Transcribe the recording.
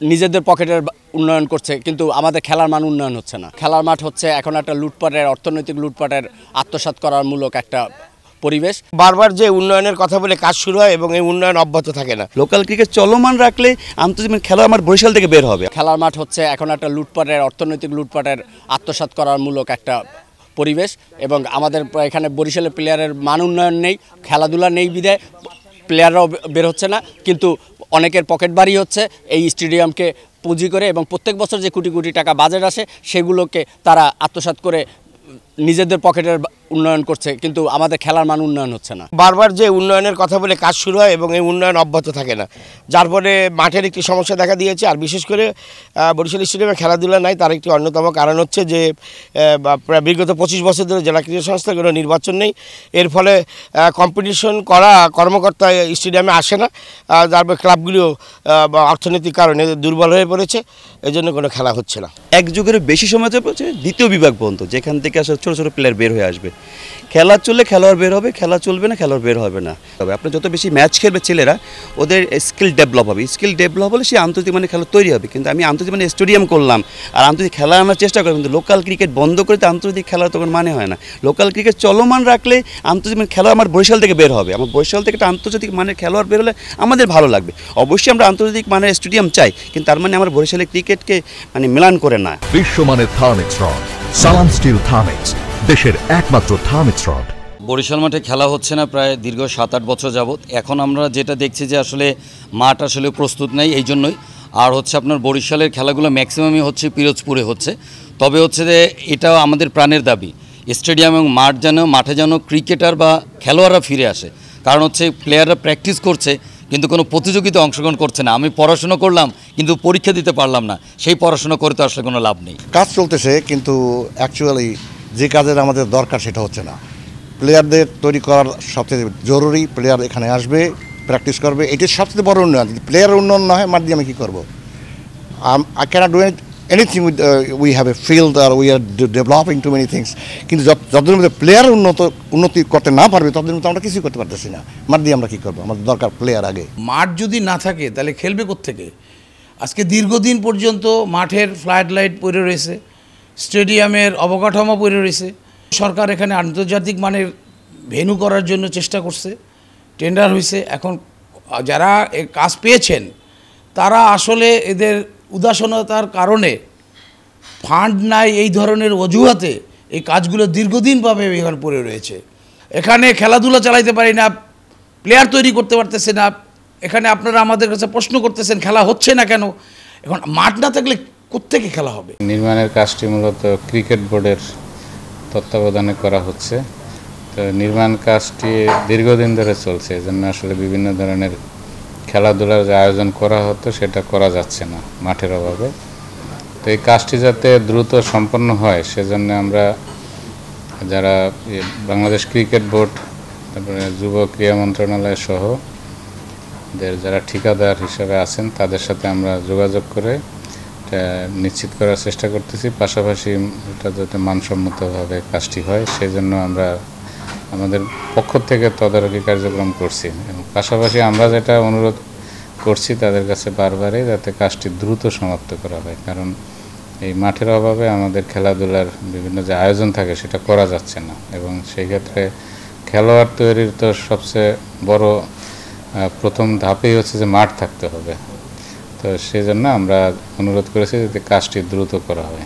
নিজেদের পকেটের উন্নয়ন করছে, কিন্তু আমাদের খেলার মান উন্নয়ন হচ্ছে না। খেলার মাঠ হচ্ছে এখন একটা লুটপাটের, অর্থনৈতিক লুটপাটের আত্মসাৎ করার মূলক একটা পরিবেশ। বারবার যে উন্নয়নের কথা বলে কাজ শুরু হয় এবং এই উন্নয়ন অব্যাহত থাকে না। লোকাল ক্রিকেট চলমান রাখলে আন্তর্জাতিক খেলা আমার বরিশাল থেকে বের হবে। খেলার মাঠ হচ্ছে এখন একটা লুটপাটের, অর্থনৈতিক লুটপাটের আত্মসাৎ করার মূলক একটা পরিবেশ, এবং আমাদের এখানে বরিশালের প্লেয়ারের মান উন্নয়ন নেই, খেলাধুলা নেই বিধায় প্লেয়াররাও বের হচ্ছে না, কিন্তু অনেকের পকেট বাড়ি হচ্ছে এই স্টেডিয়ামকে পুঁজি করে, এবং প্রত্যেক বছর যে কোটি কোটি টাকা বাজেট আসে সেগুলোকে তারা আত্মসাৎ করে নিজেদের পকেটের উন্নয়ন করছে, কিন্তু আমাদের খেলার মান উন্নয়ন হচ্ছে না। বারবার যে উন্নয়নের কথা বলে কাজ শুরু হয় এবং এই উন্নয়ন অব্যাহত থাকে না, যার ফলে মাঠের একটি সমস্যা দেখা দিয়েছে। আর বিশেষ করে বরিশাল স্টেডিয়ামে খেলাধুলা নাই, তার একটি অন্যতম কারণ হচ্ছে যে প্রায় বিগত 25 বছর ধরে জেলা ক্রীড়া সংস্থার কোনো নির্বাচন নেই। এর ফলে কম্পিটিশন করা কর্মকর্তা স্টেডিয়ামে আসে না, যার ফলে ক্লাবগুলিও অর্থনৈতিক কারণে দুর্বল হয়ে পড়েছে, এজন্য কোনো খেলা হচ্ছে না। এক যুগের বেশি সময় যাচ্ছে দ্বিতীয় বিভাগ পর্যন্ত, যেখান থেকে আসলে ছোটো ছোটো প্লেয়ার বের হয়ে আসবে। খেলা চললে খেলোয়াড় বের হবে, খেলা চলবে না খেলোয়াড় বের হবে না। তবে আপনি যত বেশি ম্যাচ খেলবে ছেলেরা, ওদের স্কিল ডেভেলপ হবে। স্কিল ডেভেলপ হলে সে আন্তর্জাতিক মানে খেলা তৈরি হবে। কিন্তু আমি আন্তর্জাতিক মানে স্টেডিয়াম করলাম আর আন্তর্জাতিক খেলা আনার চেষ্টা করি, কিন্তু লোকাল ক্রিকেট বন্ধ করে তো আন্তর্জাতিক খেলার তখন মানে হয় না। লোকাল ক্রিকেট চলমান রাখলে আন্তর্জাতিক খেলা আমার বরিশাল থেকে বের হবে। আমার বরিশাল থেকে একটা আন্তর্জাতিক মানের খেলোয়াড় বের হলে আমাদের ভালো লাগবে। অবশ্যই আমরা আন্তর্জাতিক মানের স্টেডিয়াম চাই, কিন্তু তার মানে আমার বরিশালের ক্রিকেটকে মানে মিলান করে না। বিশ্বমানের থার্মিক্স রড, সালাম স্টিল থার্মিক্স, দেশের একমাত্র থার্মিক্স রড। বরিশাল মাঠে খেলা হচ্ছে না প্রায় দীর্ঘ 7-8 বছর যাবৎ। এখন আমরা যেটা দেখছি যে আসলে মাঠ আসলে প্রস্তুত নেই, এই জন্যই। আর হচ্ছে আপনার বরিশালের খেলাগুলো ম্যাক্সিমামই হচ্ছে পিরোজপুরে হচ্ছে। তবে হচ্ছে যে এটাও আমাদের প্রাণের দাবি, স্টেডিয়াম এবং মাঠে যেন ক্রিকেটার বা খেলোয়াড়রা ফিরে আসে। কারণ হচ্ছে প্লেয়াররা প্র্যাকটিস করছে কিন্তু কোনো প্রতিযোগিতায় অংশগ্রহণ করছে না। আমি পড়াশোনা করলাম কিন্তু পরীক্ষা দিতে পারলাম না, সেই পড়াশোনা করে তো আসলে কোনো লাভ নেই। কাজ চলতেছে, কিন্তু অ্যাকচুয়ালি যে কাজের আমাদের দরকার সেটা হচ্ছে না। প্লেয়ারদের তৈরি করার সবচেয়ে জরুরি, প্লেয়ার এখানে আসবে, প্র্যাকটিস করবে, এটি সবচেয়ে বড় উন্নয়ন। যদি প্লেয়ার উন্নয়ন না হয়, মাঠ দিয়ে আমি কী করবো? I cannot do anything with we have a field আর we are developing too many things, কিন্তু যতদিন মধ্যে প্লেয়ার উন্নতি করতে না পারবে ততদিন মধ্যে আমরা কিছুই করতে পারতেছি না। মাঠ দিয়ে আমরা কী করবো? আমাদের দরকার প্লেয়ার আগে। মাঠ যদি না থাকে তাহলে খেলবে কোত্থেকে? আজকে দীর্ঘদিন পর্যন্ত মাঠের ফ্লাড লাইট পড়ে রয়েছে, স্টেডিয়ামের অবকাঠামো পড়ে রয়েছে। সরকার এখানে আন্তর্জাতিক মানের ভেন্যু করার জন্য চেষ্টা করছে, টেন্ডার হয়েছে। এখন যারা কাজ পেয়েছেন তারা আসলে এদের উদাসীনতার কারণে, ফান্ড নাই, এই ধরনের অজুহাতে এই কাজগুলো দীর্ঘদিনভাবে এখানে পড়ে রয়েছে। এখানে খেলাধুলা চালাইতে পারি না, প্লেয়ার তৈরি করতে পারতেছে না। এখানে আপনারা আমাদের কাছে প্রশ্ন করতেছেন খেলা হচ্ছে না কেন? এখন মাঠ না থাকলে কোত্থেকে খেলা হবে? নির্মাণের কাজটি মূলত ক্রিকেট বোর্ডের তত্ত্বাবধানে করা হচ্ছে। তো নির্মাণ কাজটি দীর্ঘদিন ধরে চলছে, এজন্য আসলে বিভিন্ন ধরনের খেলাধুলার যে আয়োজন করা হতো সেটা করা যাচ্ছে না মাঠের অভাবে। তো এই কাজটি যাতে দ্রুত সম্পন্ন হয় সেজন্য আমরা যারা বাংলাদেশ ক্রিকেট বোর্ড, তারপরে যুব ক্রীড়া মন্ত্রণালয় সহ যারা ঠিকাদার হিসেবে আছেন তাদের সাথে আমরা যোগাযোগ করে এটা নিশ্চিত করার চেষ্টা করতেছি। পাশাপাশি এটা যাতে মানসম্মতভাবে কাজটি হয় সেই জন্য আমরা আমাদের পক্ষ থেকে তদারকি কার্যক্রম করছি। এবং পাশাপাশি আমরা যেটা অনুরোধ করছি তাদের কাছে বারবারই, যাতে কাজটি দ্রুত সমাপ্ত করা হয়। কারণ এই মাঠের অভাবে আমাদের খেলাধুলার বিভিন্ন যে আয়োজন থাকে সেটা করা যাচ্ছে না, এবং সেই ক্ষেত্রে খেলোয়াড় তৈরির তো সবচেয়ে বড় প্রথম ধাপেই হচ্ছে যে মাঠ থাকতে হবে। তো সেই জন্য আমরা অনুরোধ করেছি যাতে কাজটি দ্রুত করা হয়।